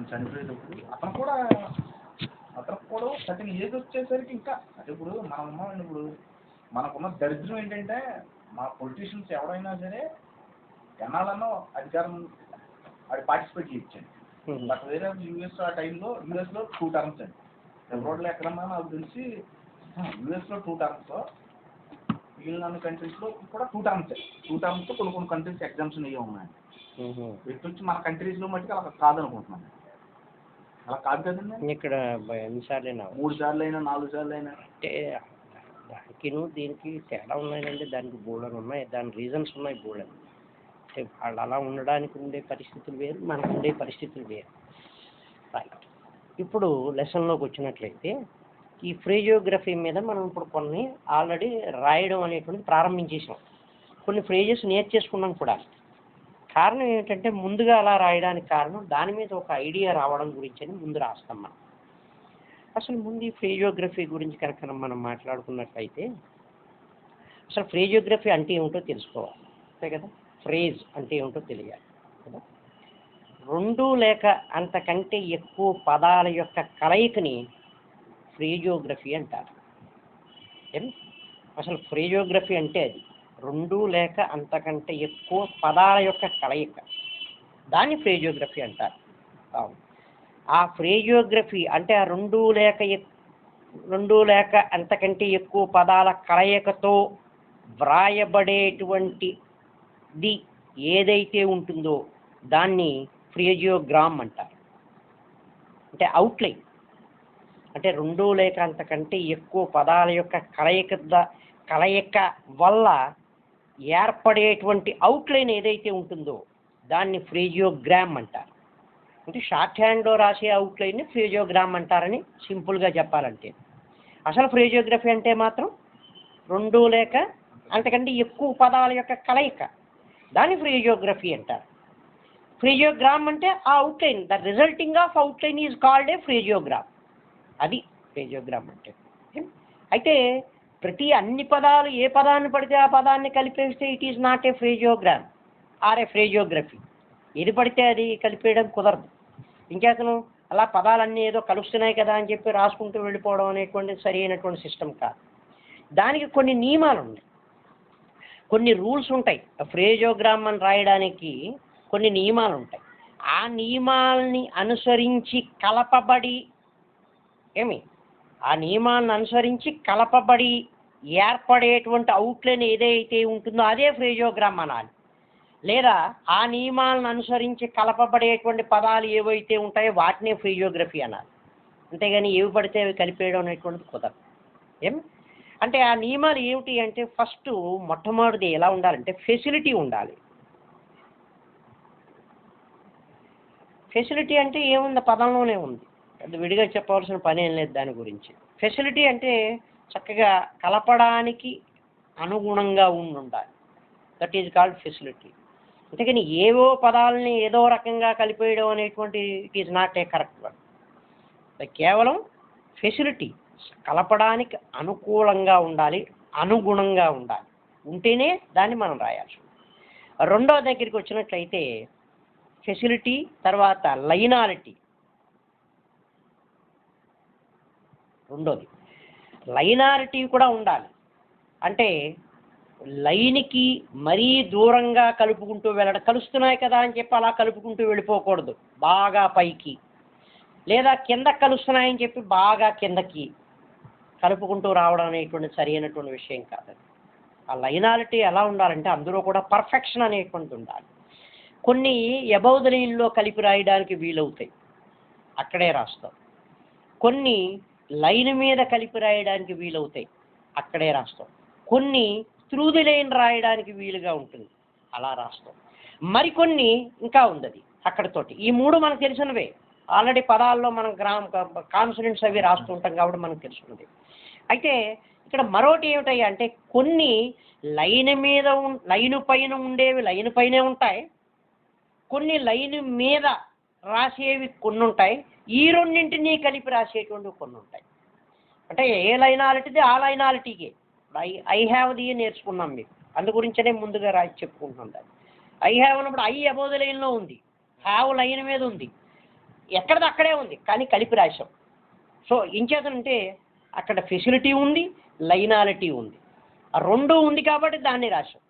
అతను చనిపోయేటప్పుడు అతనికి కూడా సర్టెన్ ఏజ్ వచ్చేసరికి ఇంకా అంటే ఇప్పుడు మనం ఉన్నామండి. ఇప్పుడు మనకున్న దరిద్రం ఏంటంటే మా పొలిటీషియన్స్ ఎవరైనా సరే ఎన్నాళ్ళనో అధికారం అది పార్టిసిపేట్ చేయొచ్చండి. బట్ వేరే యూఎస్ ఆ టైంలో యూఎస్లో 2 టర్మ్స్ అండి. ఫిబ్రవరిలో ఎక్కడన్నా నాకు తెలిసి యూఎస్లో 2 టర్మ్స్, మిగిలిన కంట్రీస్లో కూడా 2 టర్మ్స్. 2 టర్మ్స్ కొన్ని కంట్రీస్ ఎగ్జామ్షన్ అయ్యి ఉన్నాయండి. ఇటు వచ్చి మన కంట్రీస్లో మట్టుకు అలా కాదనుకుంటున్నాను. అలా కాదు కదండి. ఇక్కడ ఎన్నిసార్లు 3 సార్లు అయినా 4 సార్లు అయినా అంటే దానికి దీనికి తేడా ఉన్నాయండి. దానికి బోల్డన్ ఉన్నాయి, దాని రీజన్స్ ఉన్నాయి బోల్డన్. అంటే వాళ్ళు అలా ఉండడానికి ఉండే పరిస్థితులు వేరు, మనకు ఉండే పరిస్థితులు వేరు. రైట్. ఇప్పుడు లెసన్లోకి వచ్చినట్లయితే ఈ ఫ్రేజియోగ్రఫీ మీద మనం ఇప్పుడు కొన్ని ఆల్రెడీ రాయడం అనేటువంటిది ప్రారంభించేసాం. కొన్ని ఫ్రేజెస్ నేర్చేసుకున్నాం కూడా. కారణం ఏంటంటే ముందుగా అలా రాయడానికి కారణం దాని మీద ఒక ఐడియా రావడం గురించి అని ముందు రాస్తాం మనం. అసలు ముందు ఈ ఫ్రేజియోగ్రఫీ గురించి కనుక మనం మాట్లాడుకున్నట్లయితే అసలు ఫ్రేజియోగ్రఫీ అంటే ఏమిటో తెలుసుకోవాలి, అంతే కదా. ఫ్రేజ్ అంటే ఏమిటో తెలియాలి కదా. 2 లేక అంతకంటే ఎక్కువ పదాల యొక్క కలయికని ఫ్రేజియోగ్రఫీ అంటారు. అసలు ఫ్రేజియోగ్రఫీ అంటే అది 2 లేక అంతకంటే ఎక్కువ పదాల యొక్క కలయిక, దాన్ని ఫ్రేజియోగ్రఫీ అంటారు. ఆ ఫ్రేజియోగ్రఫీ అంటే ఆ 2 లేక అంతకంటే ఎక్కువ పదాల కలయికతో వ్రాయబడేటువంటిది ఏదైతే ఉంటుందో దాన్ని ఫ్రేజియోగ్రామ్ అంటారు. అంటే అవుట్లైన్ అంటే 2 లేక అంతకంటే ఎక్కువ పదాల యొక్క కలయిక వల్ల ఏర్పడేటువంటి అవుట్లైన్ ఏదైతే ఉంటుందో దాన్ని ఫ్రేజియోగ్రామ్ అంటారు. అంటే షార్ట్ హ్యాండ్లో రాసే అవుట్లైన్ని ఫ్రేజియోగ్రామ్ అంటారని సింపుల్గా చెప్పాలంటే. అసలు ఫ్రేజియోగ్రఫీ అంటే మాత్రం 2 లేక అంతకంటే ఎక్కువ పదాల యొక్క కలయిక, దాన్ని ఫ్రేజియోగ్రఫీ అంటారు. ఫ్రేజియోగ్రామ్ అంటే ఆ outline, the resulting of outline is called a phraseogram. అది ఫ్రేజియోగ్రామ్ అంటే. అయితే అన్ని పదాలు ఏ పదాన్ని పడితే ఆ పదాన్ని కలిపేస్తే it is not a phraseogram or a phraseography. ఏది పడితే అది కలిపేయడం కుదరదు. ఇంకేతను అలా పదాలన్నీ ఏదో కలుస్తున్నాయి కదా అని చెప్పి రాసుకుంటూ వెళ్ళిపోవడం అనేటువంటి సరి అయినటువంటి సిస్టమ్ కాదు. దానికి కొన్ని నియమాలు ఉన్నాయి, కొన్ని రూల్స్ ఉంటాయి. ఫ్రేజియోగ్రామ్ అని రాయడానికి కొన్ని నియమాలు ఉంటాయి. ఆ నియమాలని అనుసరించి కలపబడి ఏర్పడేటువంటి అవుట్లైన్ ఏదైతే ఉంటుందో అదే ఫ్రేజియోగ్రామ్ అనాలి. లేదా ఆ నియమాలను అనుసరించి కలపబడేటువంటి పదాలు ఏవైతే ఉంటాయో వాటినే ఫ్రేజియోగ్రఫీ అనాలి. అంతేగాని ఏవి పడితే అవి కలిపేయడం అనేటువంటిది కుదరదు. అంటే ఆ నియమాలు ఏమిటి అంటే ఫస్ట్ మొట్టమొదటిది ఎలా ఉండాలంటే ఫెసిలిటీ ఉండాలి. ఫెసిలిటీ అంటే ఏముంది, పదంలోనే ఉంది, అది విడిగా చెప్పవలసిన పని ఏం లేదు దాని గురించి. ఫెసిలిటీ అంటే చక్కగా కలపడానికి అనుగుణంగా ఉండాలి. That is called facility. అంతేకాని ఏవో పదాలని ఏదో రకంగా కలిపేయడం అనేటువంటి it is not A correct word. కేవలం ఫెసిలిటీ కలపడానికి అనుకూలంగా ఉండాలి, అనుగుణంగా ఉండాలి, ఉంటేనే దాన్ని మనం రాయాల్సి ఉంటుంది. రెండో దగ్గరికి వచ్చినట్లయితే ఫెసిలిటీ తర్వాత లైనాలిటీ. రెండోది లైనాలిటీ కూడా ఉండాలి. అంటే లైన్కి మరీ దూరంగా కలుపుకుంటూ వెళ్ళడం, కలుస్తున్నాయి కదా అని చెప్పి అలా కలుపుకుంటూ వెళ్ళిపోకూడదు బాగా పైకి, లేదా కిందకి కలుస్తున్నాయని చెప్పి బాగా కిందకి కలుపుకుంటూ రావడం అనేటువంటి సరి అయినటువంటి విషయం కాదు. ఆ లైనాలిటీ ఎలా ఉండాలంటే అందులో కూడా పర్ఫెక్షన్ అనేటువంటి ఉండాలి. కొన్ని అబౌవ్ ద లైన్లో కలిపి రాయడానికి వీలవుతాయి, అక్కడే రాస్తాం. కొన్ని లైన్ మీద కలిపి రాయడానికి వీలవుతాయి, అక్కడే రాస్తాం. కొన్ని త్రూ ది లైన్ రాయడానికి వీలుగా ఉంటుంది, అలా రాస్తాం. మరికొన్ని ఇంకా ఉంది అది అక్కడితోటి. ఈ 3 మనకు తెలిసినవే, ఆల్రెడీ పదాల్లో మనం కాన్సనెంట్స్ అవి రాస్తుంటాం కాబట్టి మనకు తెలుసున్నది. అయితే ఇక్కడ మరోటి ఏమిటయ్యా అంటే కొన్ని లైన్ పైన ఉండేవి లైన్ పైనే ఉంటాయి, కొన్ని లైన్ మీద రాసేవి కొన్ని ఉంటాయి, ఈ రెండింటినీ కలిపి రాసేటువంటివి కొన్ని ఉంటాయి. అంటే ఏ లైనాలిటీది ఆ లైనాలిటీకి ఐ హ్యావ్ ది నేర్చుకున్నాం మీకు, అందు గురించనే ముందుగా రాసి చెప్పుకుంటున్నాం. దాన్ని ఐ హ్యావ్ అన్నప్పుడు ఐ అబౌవ్ ద లైన్లో ఉంది, హ్యావ్ లైన్ మీద ఉంది. ఎక్కడది అక్కడే ఉంది కానీ కలిపి రాశాం. సో ఇంచేతనంటే అక్కడ ఫెసిలిటీ ఉంది, లైనాలిటీ ఉంది, ఆ రెండు ఉంది కాబట్టి దాన్ని రాశాం.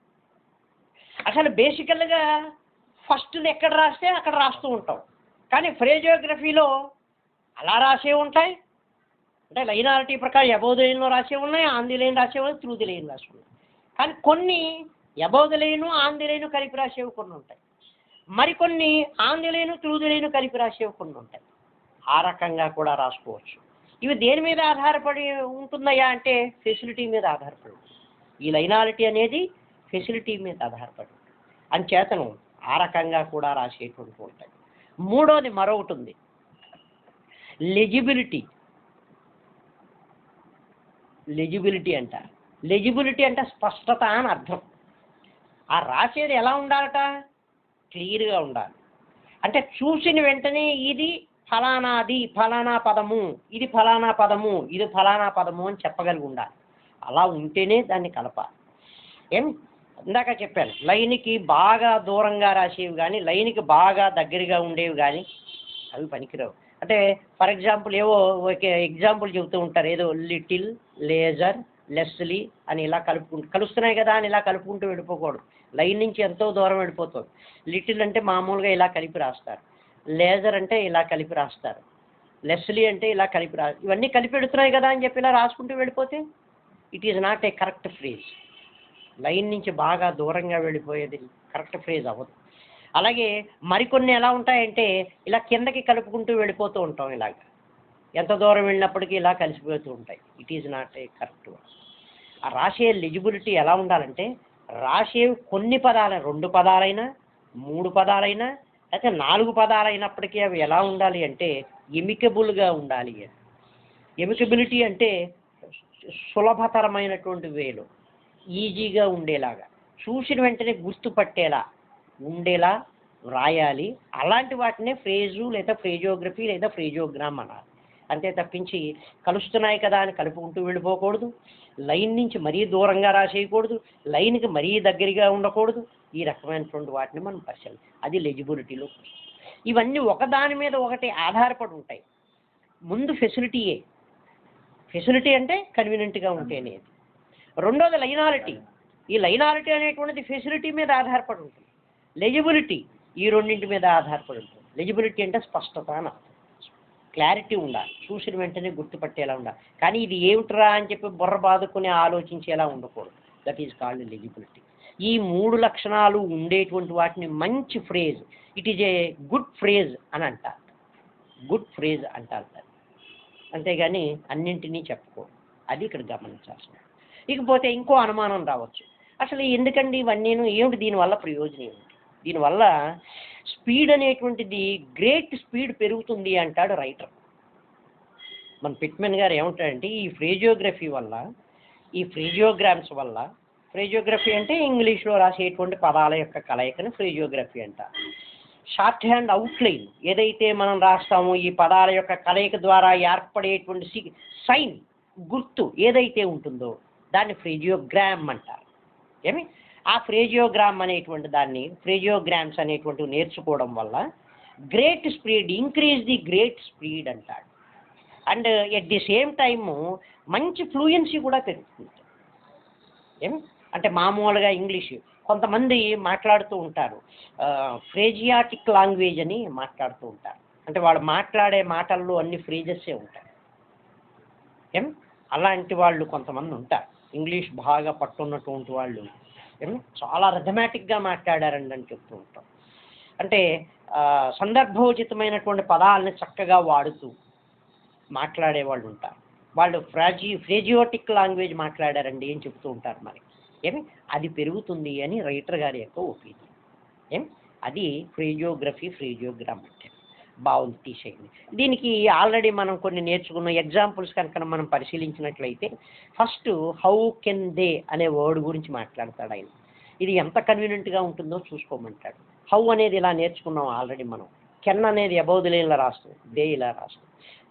అసలు బేసికల్గా ఫస్ట్ది ఎక్కడ రాస్తే అక్కడ రాస్తూ ఉంటాం, కానీ ఫ్రేజియోగ్రఫీలో అలా రాసే ఉంటాయి. అంటే లైనాలిటీ ప్రకారం అబౌవ్ ది లైన్లో రాసే ఉన్నాయి, ఆన్ ది లైన్ రాసే ఉన్నాయి, త్రూ ది లైన్ రాసే ఉన్నాయి. కానీ కొన్ని above the line on the line కలిపి రాసేవి కొన్ని ఉంటాయి, మరికొన్ని on the line through the line కలిపి రాసేవి కొన్ని ఉంటాయి. ఆ రకంగా కూడా రాసుకోవచ్చు. ఇవి దేని మీద ఆధారపడి ఉంటుందయ్యా అంటే ఫెసిలిటీ మీద ఆధారపడి ఉంటుంది. ఈ లైనాలిటీ అనేది ఫెసిలిటీ మీద ఆధారపడి ఉంటుంది. అంచేతను ఆ రకంగా కూడా రాసేటువంటి ఉంటాయి. మూడోది మరొకటి ఉంది, లెజిబిలిటీ. లెజిబిలిటీ అంటారు. లెజిబిలిటీ అంటే స్పష్టత అని అర్థం. ఆ రాసేది ఎలా ఉండాలట? క్లియర్గా ఉండాలి. అంటే చూసిన వెంటనే ఇది ఫలానాది, ఫలానా పదము, ఇది ఫలానా పదము, ఇది ఫలానా పదము అని చెప్పగలిగి ఉండాలి. అలా ఉంటేనే దాన్ని కలపాలి. ఇందాక చెప్పాను, లైన్కి బాగా దూరంగా రాసేవి కానీ లైన్కి బాగా దగ్గరగా ఉండేవి కానీ అవి పనికిరావు. అంటే ఫర్ ఎగ్జాంపుల్ ఏవో ఒక ఎగ్జాంపుల్ చెబుతూ ఉంటారు, ఏదో లిటిల్, లేజర్, లెస్లీ అని ఇలా కలుస్తున్నాయి కదా అని ఇలా కలుపుకుంటూ వెళ్ళిపోకూడదు. లైన్ నుంచి ఎంతో దూరం వెళ్ళిపోతుంది. లిటిల్ అంటే మామూలుగా ఇలా కలిపి రాస్తారు, లేజర్ అంటే ఇలా కలిపి రాస్తారు, లెస్లీ అంటే ఇలా కలిపి ఇవన్నీ కలిపి పెడుతున్నాయి కదా అని చెప్పి ఇలా రాసుకుంటూ వెళ్ళిపోతే it is not A correct phrase. Line నుంచి బాగా దూరంగా వెళ్ళిపోయేది కరెక్ట్ ఫ్రేజ్ అవ్వదు. అలాగే మరికొన్ని ఎలా ఉంటాయంటే ఇలా కిందకి కలుపుకుంటూ వెళ్ళిపోతూ ఉంటాం, ఇలాగ ఎంత దూరం వెళ్ళినప్పటికీ ఇలా కలిసిపోతూ ఉంటాయి. It is not A correct. ఆ రాసే ఎలిజిబిలిటీ ఎలా ఉండాలంటే రాసేవి కొన్ని పదాలు, 2 పదాలైనా 3 పదాలైనా అయితే 4 పదాలైనప్పటికీ అవి ఎలా ఉండాలి అంటే ఎమికబుల్గా ఉండాలి. ఎమికబిలిటీ అంటే సులభతరమైనటువంటి వేలో ఈజీగా ఉండేలాగా, చూసిన వెంటనే గుర్తుపట్టేలా ఉండేలా వ్రాయాలి. అలాంటి వాటినే ఫ్రేజు లేదా ఫ్రేజియోగ్రఫీ లేదా ఫ్రేజియోగ్రామ్ అనాలి. అంతే తప్పించి కలుస్తున్నాయి కదా అని కలుపుకుంటూ వెళ్ళిపోకూడదు, లైన్ నుంచి మరీ దూరంగా రాసేయకూడదు, లైన్కి మరీ దగ్గరగా ఉండకూడదు. ఈ రకమైనటువంటి వాటిని మనం పరిశీలి, అది లెజిబిలిటీలో. ఇవన్నీ ఒకదాని మీద ఒకటి ఆధారపడి ఉంటాయి. ముందు ఫెసిలిటీయే, ఫెసిలిటీ అంటే కన్వీనియంట్గా ఉంటేనే. రెండోది లైనాలిటీ. ఈ లైనాలిటీ అనేటువంటిది ఫెసిలిటీ మీద ఆధారపడి ఉంటుంది. లెజిబిలిటీ ఈ రెండింటి మీద ఆధారపడి ఉంటుంది. లెజిబిలిటీ అంటే స్పష్టత అని అర్థం, క్లారిటీ ఉండాలి, చూసిన వెంటనే గుర్తుపట్టేలా ఉండాలి. కానీ ఇది ఏమిట్రా అని చెప్పి బుర్ర బాదుకుని ఆలోచించేలా ఉండకూడదు. That is called legibility. ఈ 3 లక్షణాలు ఉండేటువంటి వాటిని మంచి phrase, it is a good phrase అని అంటారు. గుడ్ ఫ్రేజ్ అంటారు. అంతేగాని అన్నింటినీ చెప్పుకోరు. అది ఇక్కడ గమనించాల్సింది. ఇకపోతే ఇంకో అనుమానం రావచ్చు, అసలు ఎందుకండి ఇవన్నీను, ఏమిటి దీనివల్ల ప్రయోజనం ఏమిటి? దీనివల్ల స్పీడ్ అనేటువంటిది గ్రేట్ స్పీడ్ పెరుగుతుంది అంటాడు రైటర్. మన పిట్మెన్ గారు ఏమంటాడంటే ఈ ఫ్రేజియోగ్రఫీ వల్ల, ఈ ఫ్రేజియోగ్రామ్స్ వల్ల, ఫ్రేజియోగ్రఫీ అంటే ఇంగ్లీష్లో రాసేటువంటి పదాల యొక్క కలయికను ఫ్రేజియోగ్రఫీ అంటారు. షార్ట్ హ్యాండ్ అవుట్లైన్ ఏదైతే మనం రాస్తామో ఈ పదాల యొక్క కలయిక ద్వారా ఏర్పడేటువంటి సైన్, గుర్తు ఏదైతే ఉంటుందో దాన్ని ఫ్రేజియోగ్రామ్ అంటారు. ఆ ఫ్రేజియోగ్రామ్ అనేటువంటి దాన్ని, ఫ్రేజియోగ్రామ్స్ అనేటువంటివి నేర్చుకోవడం వల్ల great speed, increase the great speed అంటాడు. And at the same time మంచి ఫ్లూయెన్సీ కూడా పెరుగుతుంది. అంటే మామూలుగా ఇంగ్లీష్ కొంతమంది మాట్లాడుతూ ఉంటారు, ఫ్రేజియాటిక్ లాంగ్వేజ్ అని మాట్లాడుతూ ఉంటారు. అంటే వాళ్ళు మాట్లాడే మాటల్లో అన్ని ఫ్రేజెస్సే ఉంటాయి. అలాంటి వాళ్ళు కొంతమంది ఉంటారు, ఇంగ్లీష్ బాగా పట్టున్నటువంటి వాళ్ళు చాలా రిథమాటిక్గా మాట్లాడారండి అని చెప్తూ ఉంటాం. అంటే సందర్భోచితమైనటువంటి పదాలని చక్కగా వాడుతూ మాట్లాడే వాళ్ళు ఉంటారు. వాళ్ళు ఫ్రేజియోటిక్ లాంగ్వేజ్ మాట్లాడారండి అని చెప్తూ ఉంటారు. మరి అది పెరుగుతుంది అని రైటర్ గారి యొక్క ఒపీనియన్. అది ఫ్రేజియోగ్రఫీ, ఫ్రేజియోగ్రామ్ అంటే. బాగుంది, తీసేయండి. దీనికి ఆల్రెడీ మనం కొన్ని నేర్చుకున్న ఎగ్జాంపుల్స్ కనుక మనం పరిశీలించినట్లయితే ఫస్ట్ హౌ కెన్ దే అనే వర్డ్ గురించి మాట్లాడతాడు ఆయన. ఇది ఎంత కన్వీనియంట్గా ఉంటుందో చూసుకోమంటాడు. హౌ అనేది ఇలా నేర్చుకున్నాం ఆల్రెడీ మనం. కెన్ అనేది అబౌవ్ ది లైన్ ఇలా రాస్తాం, దే ఇలా రాస్తాం.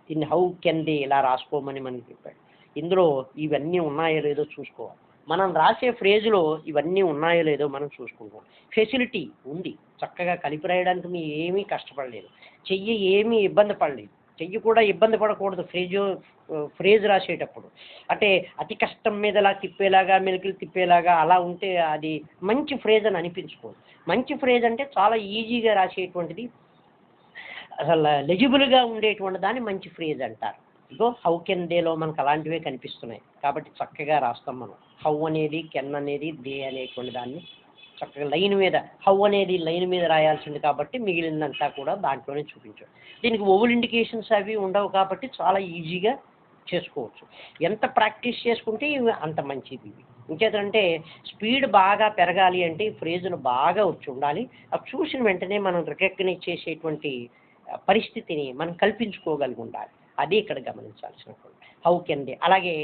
దీన్ని హౌ కెన్ దే ఇలా రాసుకోమని మనకి చెప్పాడు. ఇందులో ఇవన్నీ ఉన్నాయో లేదో చూసుకోవాలి. మనం రాసే ఫ్రేజ్లో ఇవన్నీ ఉన్నాయో లేదో మనం చూసుకుంటాం. ఫెసిలిటీ ఉంది, చక్కగా కలిపి రాయడానికి మీరు ఏమీ కష్టపడలేదు. చెయ్యి ఏమీ ఇబ్బంది పడలేదు, చెయ్యి కూడా ఇబ్బంది పడకూడదు ఫ్రేజ్ రాసేటప్పుడు. అంటే అతి కష్టం మీద అలా తిప్పేలాగా మెలికలు తిప్పేలాగా అలా ఉంటే అది మంచి ఫ్రేజ్ అని అనిపించుకోదు. మంచి ఫ్రేజ్ అంటే చాలా ఈజీగా రాసేటువంటిది, అసలు లెజిబుల్గా ఉండేటువంటి దాన్ని మంచి ఫ్రేజ్ అంటారు. ఇగో హౌ కెన్ దేలో మనకు అలాంటివే కనిపిస్తున్నాయి కాబట్టి చక్కగా రాస్తాం మనం. హౌ అనేది, కెన్ అనేది, దే అనేటువంటి దాన్ని చక్కగా లైన్ మీద, హౌ అనేది లైన్ మీద రాయాల్సింది కాబట్టి మిగిలిందంతా కూడా దాంట్లోనే చూపించాడు. దీనికి ఓవల్ ఇండికేషన్స్ అవి ఉండవు కాబట్టి చాలా ఈజీగా చేసుకోవచ్చు. ఎంత ప్రాక్టీస్ చేసుకుంటే ఇవి అంత మంచిది. ఇవి ఇంకేదంటే స్పీడ్ బాగా పెరగాలి అంటే ఈ ఫ్రేజులు బాగా వచ్చి ఉండాలి. అవి చూసిన వెంటనే మనం రికగ్నైజ్ చేసేటువంటి పరిస్థితిని మనం కల్పించుకోగలిగి ఉండాలి. అది ఇక్కడ గమనించాల్సినటువంటి. హౌ కెన్ దే, అలాగే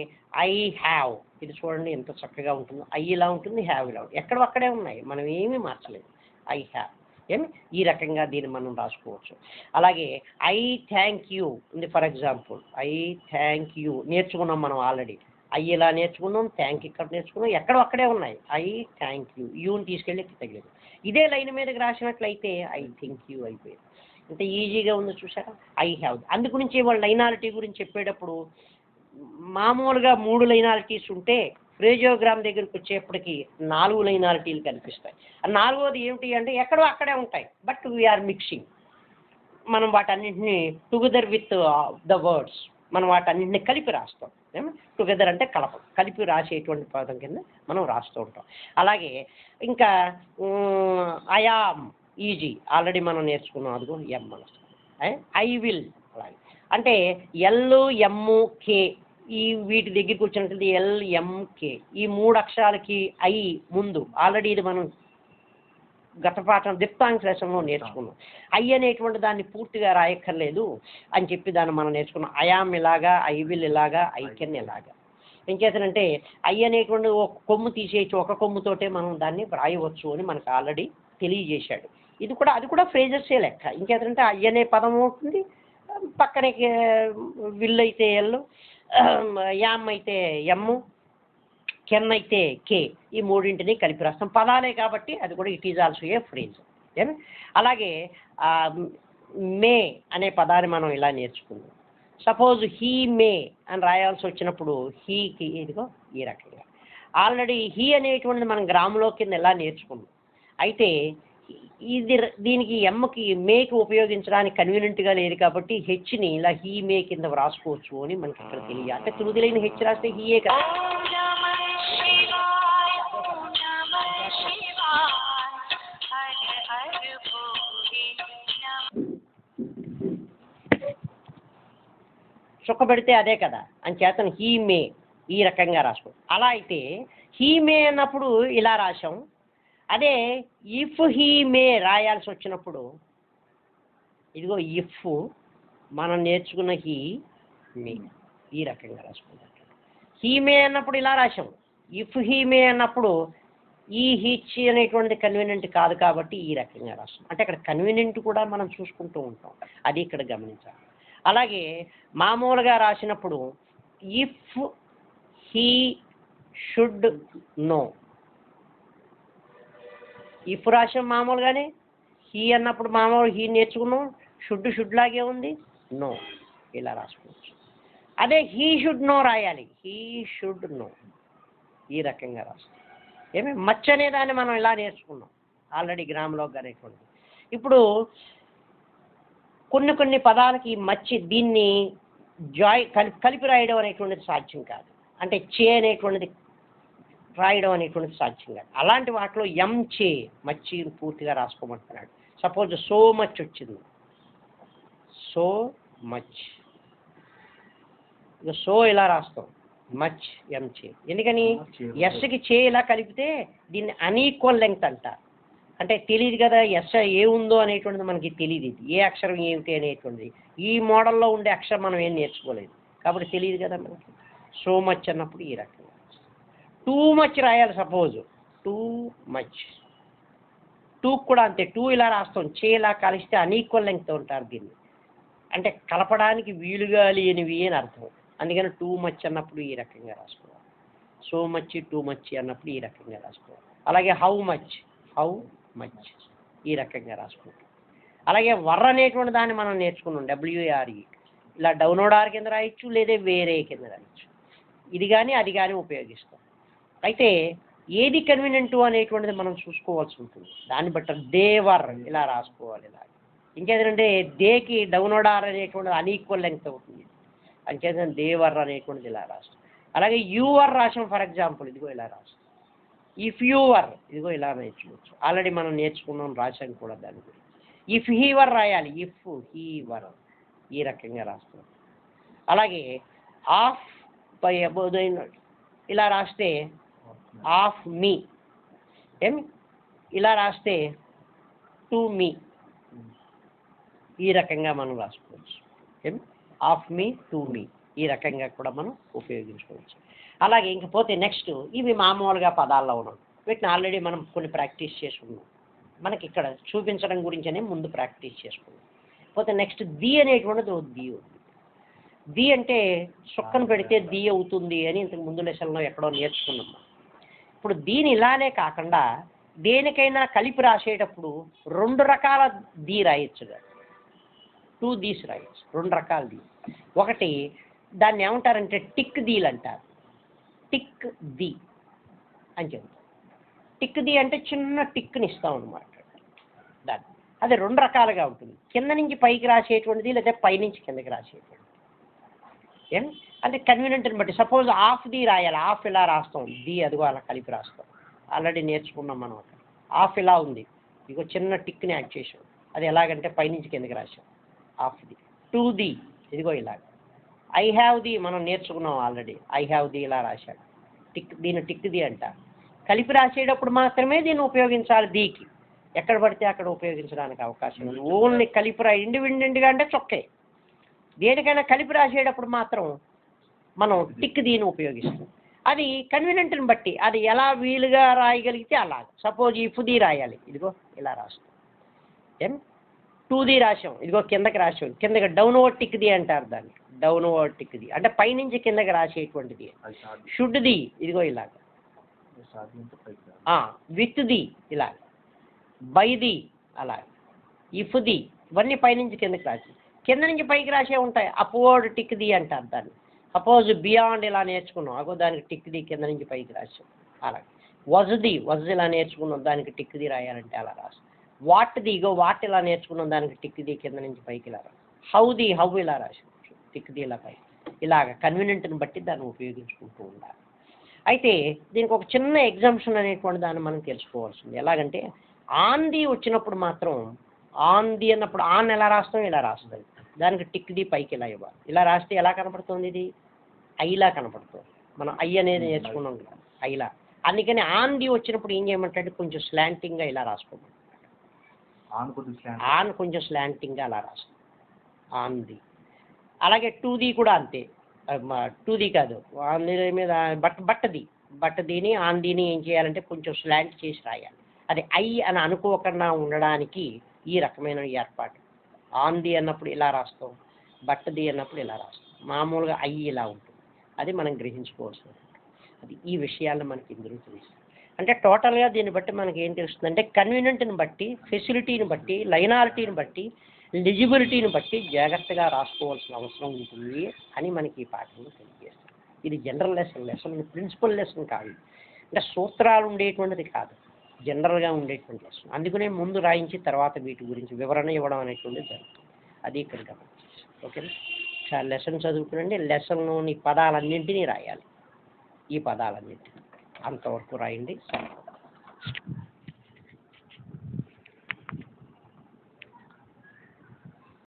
ఐ హ్యావ్, ఇది చూడండి ఎంత చక్కగా ఉంటుందో. ఐ ఇలా ఉంటుంది, హ్యావ్ ఇలా ఉంటుంది, ఎక్కడ అక్కడే ఉన్నాయి, మనం ఏమీ మార్చలేదు. ఐ హ్యావ్ ఏమి ఈ రకంగా దీన్ని మనం రాసుకోవచ్చు. అలాగే ఐ థ్యాంక్ యూ ఉంది for example. I thank you నేర్చుకున్నాం మనం ఆల్రెడీ. ఐ ఇలా నేర్చుకున్నాం, థ్యాంక్ ఇక్కడ నేర్చుకున్నాం, ఎక్కడో అక్కడే ఉన్నాయి. ఐ థ్యాంక్ యూ, యూని తీసుకెళ్ళి తగిలేదు. ఇదే లైన్ మీదకి రాసినట్లయితే ఐ థింక్ యూ అయిపోయింది. ఇంత ఈజీగా ఉందో చూసారా. ఐ హ్యావ్, అందు గురించి వాళ్ళు లైనాలిటీ గురించి చెప్పేటప్పుడు మామూలుగా 3 లైనాలిటీస్ ఉంటే ఫ్రేజియోగ్రామ్ దగ్గరికి వచ్చేప్పటికి 4 లైనాలిటీలు కనిపిస్తాయి. 4వది ఏమిటి అంటే ఎక్కడో అక్కడే ఉంటాయి, బట్ వీఆర్ మిక్సింగ్. మనం వాటన్నింటినీ టుగెదర్ విత్ ద వర్డ్స్, మనం వాటన్నింటినీ కలిపి రాస్తాం. టుగెదర్ అంటే కలిపి రాసేటువంటి పదం కింద మనం రాస్తూ ఉంటాం. అలాగే ఇంకా ఐఆమ్ ఈజీ ఆల్రెడీ మనం నేర్చుకున్నాం, అదిగో ఎం మనం. ఐ విల్ అలాగే అంటే ఎల్ ఎమ్ కే, ఈ వీటి దగ్గరికి వచ్చినట్టు ఎల్ ఎం కే, ఈ 3 అక్షరాలకి ఐ ముందు ఆల్రెడీ ఇది మనం గత పాఠం దిప్తాంగ్ సెషన్లో నేర్చుకున్నాం. ఐ అనేటువంటి దాన్ని పూర్తిగా రాయక్కర్లేదు అని చెప్పి దాన్ని మనం నేర్చుకున్నాం. ఐఆమ్ ఇలాగా, ఐ విల్ ఇలాగా, ఐ కెన్ ఇలాగా. ఏం చేస్తానంటే ఐ అనేటువంటి ఒక కొమ్ము తీసేయచ్చు, ఒక కొమ్ముతోటే మనం దాన్ని రాయవచ్చు అని మనకు ఆల్రెడీ తెలియజేశాడు. అది కూడా ఫ్రేజెసే లెక్క. ఇంకేంటంటే ఐ అనే పదం అవుతుంది, పక్కనే విల్ అయితే ఎల్, యామ్ అయితే ఎమ్, కెన్ అయితే కే, ఈ 3ంటిని కలిపి రాస్తాం. పదాలే కాబట్టి అది కూడా it is also a phrase. అలాగే మే అనే పదాన్ని మనం ఇలా నేర్చుకుందాం. సపోజ్ హీ మే అని రాయాల్సి వచ్చినప్పుడు హీకి ఇదిగో ఈ రకంగా ఆల్రెడీ హీ అనేటువంటిది మనం గ్రాములో కింద ఎలా నేర్చుకున్నాం. అయితే దీనికి ఎమ్కి మేకి ఉపయోగించడానికి కన్వీనియంట్గా లేదు కాబట్టి హెచ్ని ఇలా హీ మే కింద రాసుకోవచ్చు అని మనకి ఇక్కడ తెలియాలి. అంటే తులుదిలేని హెచ్ రాస్తే హీయే కదా. చుక్కబెడితే అదే కదా అని చేతను హీ మే ఈ రకంగా రాసుకో. అలా అయితే హీ మే అన్నప్పుడు ఇలా రాసాం. అదే ఇఫ్ హీ మే రాయాల్సి వచ్చినప్పుడు ఇదిగో ఇఫ్ మనం నేర్చుకున్న హీ మే ఈ రకంగా రాసుకుంటాం. హీ మే అన్నప్పుడు ఇలా రాసాం. ఇఫ్ హీ మే అన్నప్పుడు ఈ హిచ్ అనేటువంటిది కన్వీనియంట్ కాదు కాబట్టి ఈ రకంగా రాస్తాం. అంటే అక్కడ కన్వీనియంట్ కూడా మనం చూసుకుంటూ ఉంటాం, అది ఇక్కడ గమనించాలి. అలాగే మామూలుగా రాసినప్పుడు if he should know, if రాసాం మామూలుగానే, హీ అన్నప్పుడు మామూలు హీ నేర్చుకున్నాం, షుడ్ లాగే ఉంది, నో ఇలా రాసుకోవచ్చు. అదే హీ షుడ్ నో రాయాలి, హీ షుడ్ నో ఈ రకంగా రాస్తాం. మచ్ అనే దాన్ని మనం ఇలా నేర్చుకున్నాం ఆల్రెడీ గ్రామ్లో అనేటువంటి. ఇప్పుడు కొన్ని పదాలకి మచ్చి దీన్ని కలిపి రాయడం అనేటువంటిది సాధ్యం కాదు. అంటే చే అనేటువంటిది రాయడం అనేటువంటిది సాధ్యం కాదు. అలాంటి వాటిలో ఎం చే మచ్చి పూర్తిగా రాసుకోమంటున్నాడు. సపోజ్ సో మచ్ వచ్చింది, సో మచ్, ఇక సో ఇలా రాస్తాం, మచ్ ఎం చే. ఎందుకని ఎస్కి చే ఇలా కలిపితే దీన్ని అన్ఈక్వల్ లెంగ్త్ అంటారు. అంటే తెలియదు కదా ఎస్ ఏ ఉందో అనేటువంటిది మనకి తెలియదు, ఇది ఏ అక్షరం ఏమిటి అనేటువంటిది. ఈ మోడల్లో ఉండే అక్షరం మనం ఏం నేర్చుకోలేదు కాబట్టి తెలియదు కదా మనకి. సో మచ్ అన్నప్పుడు ఈ రకంగా టూ మచ్ రాయాలి. సపోజ్ టూ మచ్, టూ కూడా అంతే, టూ ఇలా రాస్తాం, చే ఇలా కలిస్తే అన్ఈక్వల్ లెంగ్త్ ఉంటారు దీన్ని. అంటే కలపడానికి వీలుగా లేనివి అని అర్థం. అందుకని టూ మచ్ అన్నప్పుడు ఈ రకంగా రాసుకోవాలి. సో మచ్ టూ మచ్ అన్నప్పుడు ఈ రకంగా రాసుకోవాలి. అలాగే హౌ మచ్ ఈ రకంగా రాసుకుంటాం. అలాగే వర్ అనేటువంటి దాన్ని మనం నేర్చుకున్నాం, డబ్ల్యూఆర్ఈ. ఇలా డౌన్లోడ్ ఆర్ కింద రాయొచ్చు, లేదా వేరే కింద రాయొచ్చు. ఇది కానీ అది కానీ ఉపయోగిస్తాం. అయితే ఏది కన్వీనియంట్ అనేటువంటిది మనం చూసుకోవాల్సి ఉంటుంది. దాన్ని బట్టి దేవర్ ఇలా రాసుకోవాలి. ఇలా ఇంకేంటంటే దేకి డౌన్లోడ్ ఆర్ అనేటువంటిది అన్ఈక్వల్ లెంగ్త్ అవుతుంది. అంచేత దేవర్ అనేటువంటిది ఇలా రాస్తాం. అలాగే యూవర్ రాసాం ఫర్ ఎగ్జాంపుల్, ఇదిగో ఇలా రాస్తాం. ఇఫ్ యూవర్ ఇదిగో ఇలా నేర్చుకోవచ్చు. ఆల్రెడీ మనం నేర్చుకున్నాం, రాశాం కూడా దాని గురించి. ఇఫ్ హీవర్ రాయాలి, ఇఫ్ హీవర్ ఈ రకంగా రాస్తాం. అలాగే ఆఫ్ బై అబౌవ్ ఇలా రాస్తే ఆఫ్ మీ, ఇలా రాస్తే టు మీ, ఈ రకంగా మనం రాసుకోవచ్చు. ఆఫ్ మీ టు మీ ఈ రకంగా కూడా మనం ఉపయోగించుకోవచ్చు. అలాగే ఇంకపోతే నెక్స్ట్ ఇవి మామూలుగా పదాల్లో ఉన్నాం. వీటిని ఆల్రెడీ మనం కొన్ని ప్రాక్టీస్ చేసుకున్నాం. మనకి ఇక్కడ చూపించడం గురించనే ముందు ప్రాక్టీస్ చేసుకున్నాం. పోతే నెక్స్ట్ ది అనేటువంటిది ది ఉంది. ది అంటే సుక్కను పెడితే ది అవుతుంది అని ఇంతకు ముందు లెసన్లో ఎక్కడో నేర్చుకున్నాం. ఇప్పుడు దీని ఇలానే కాకుండా దేనికైనా కలిపి రాసేటప్పుడు 2 రకాల ది రాయొచ్చు. 2 దీస్ రాయొచ్చు, 2 రకాల ది. ఒకటి దాన్ని ఏమంటారంటే టిక్ దీలు అంటారు. టిక్ ది అని చెప్తారు. టిక్ ది అంటే చిన్న టిక్ని ఇస్తాం అన్నమాట దాన్ని. అది 2 రకాలుగా ఉంటుంది. కింద నుంచి పైకి రాసేటువంటిది, లేదా పైనుంచి కిందకి రాసేటువంటిది. అంటే కన్వీనియంట్ని బట్టి. సపోజ్ ఆఫ్ ది రాయాలి, ఆఫ్ ఇలా రాస్తాం, ది అదిగో అలా కలిపి రాస్తాం. ఆల్రెడీ నేర్చుకున్నాం మనం. ఆఫ్ ఇలా ఉంది, ఇగో చిన్న టిక్ని యాడ్ చేసాం. అది ఎలాగంటే పైనుంచి కిందకి రాసాం ఆఫ్ ది. టు ది ఇదిగో ఇలాగ. ఐ హ్యావ్ ది మనం నేర్చుకున్నాం ఆల్రెడీ. ఐ హ్యావ్ ది ఇలా రాశాడు. దీన్ని టిక్ ది అంట. కలిపి రాసేటప్పుడు మాత్రమే దీన్ని ఉపయోగించాలి. దీకి ఎక్కడ పడితే అక్కడ ఉపయోగించడానికి అవకాశం ఉంది. ఓన్లీ కలిపి ఇండివిజువల్గా అంటే చొక్కే. దేనికైనా కలిపి రాసేటప్పుడు మాత్రం మనం టిక్ దీన్ని ఉపయోగిస్తాం. అది కన్వీనియంట్ని బట్టి, అది ఎలా వీలుగా రాయగలిగితే అలాగ. సపోజ్ ఇఫ్ ది రాయాలి, ఇదిగో ఇలా రాస్తాం. టు ది రాసాం, ఇదిగో కిందకి రాసాం. కిందకి డౌన్వర్డ్ టిక్ ది అంటారు దాన్ని. డౌన్వర్డ్ టిక్ ది అంటే పైనుంచి కిందకి రాసేటువంటిది. షుడ్ ది ఇదిగో ఇలాగ. విత్ ది ఇలాగ. బై ది అలాగ. ఇఫ్ ది ఇవన్నీ పైనుంచి కిందకి రాసి, కింద నుంచి పైకి రాసే ఉంటాయి. అప్వర్డ్ టిక్ ది అంటారు దాన్ని. సపోజ్ బియాండ్ ఇలా నేర్చుకున్నాం, అగో దానికి టిక్ ది కింద నుంచి పైకి రాసాం అలాగే. వజ్ ఇలా నేర్చుకున్నాం, దానికి టిక్ ది రాయాలంటే అలా రాసాం. వాట్ ది ఇగో వాట్ ఇలా నేర్చుకున్నాం, దానికి టిక్ ది కింద నుంచి పైకి ఇలా రాసాం. హౌ ఇలా రాసాం, టిక్ ది ఇలా పైకి. ఇలాగ కన్వీనియంట్ని బట్టి దాన్ని ఉపయోగించుకుంటూ ఉండాలి. అయితే దీనికి ఒక చిన్న ఎగ్జాంప్షన్ అనేటువంటి దాన్ని మనం తెలుసుకోవాల్సింది. ఎలాగంటే ఆన్ ది వచ్చినప్పుడు మాత్రం, ఆన్ ది అన్నప్పుడు ఆన్ ఎలా రాస్తాం, ఇలా రాస్తుంది. దానికి టిక్ ది పైకి ఇలా ఇవ్వాలి. ఇలా రాస్తే ఎలా కనపడుతుంది, ఇది ఐలా కనపడుతుంది. మనం ఐ అనేది నేర్చుకున్నాం కదా, ఐలా. అందుకని ఆన్ ది వచ్చినప్పుడు ఏం చేయమంటే కొంచెం స్లాంటింగ్గా ఇలా రాసుకోమంటారు. ఆన్ కొంచెం స్లాంటింగ్గా అలా రాస్తాం, ఆన్ ది. అలాగే టు ది కూడా అంతే. టు ది కాదు, ఆన్ ది మీద బట్టదిని ఆన్ దీని ఏం చేయాలంటే కొంచెం స్లాంట్ చేసి రాయాలి. అది ఐ అని అనుకోకుండా ఉండడానికి ఈ రకమైన ఏర్పాటు. ఆన్ ది అన్నప్పుడు ఇలా రాస్తాం, బట్టది అన్నప్పుడు ఇలా రాస్తాం. మామూలుగా ఐ ఇలా ఉంటుంది. అది మనం గ్రహించుకోవాల్సింది. అది ఈ విషయాలను మనకి ఇందులో తెలుస్తుంది. అంటే టోటల్గా దీన్ని బట్టి మనకి ఏం తెలుస్తుంది అంటే కన్వీనియంట్ని బట్టి, ఫెసిలిటీని బట్టి, లైనాలిటీని బట్టి, లిజిబిలిటీని బట్టి జాగ్రత్తగా రాసుకోవాల్సిన అవసరం ఉంటుంది అని మనకి ఈ పాఠంలో తెలియజేస్తుంది. ఇది జనరల్ లెసన్, ప్రిన్సిపల్ లెసన్ కాదు. అంటే సూత్రాలు ఉండేటువంటిది కాదు, జనరల్గా ఉండేటువంటి లెసన్. అందుకనే ముందు రాయించి తర్వాత వీటి గురించి వివరణ ఇవ్వడం అనేటువంటిది జరుగుతుంది. అది ఇక్కడ గమనించేసి ఓకేనా. లెసన్ చదువుకునండి, లెసన్లోని పదాలన్నింటినీ రాయాలి. ఈ పదాలన్నింటినీ అంతవరకు రాయండి.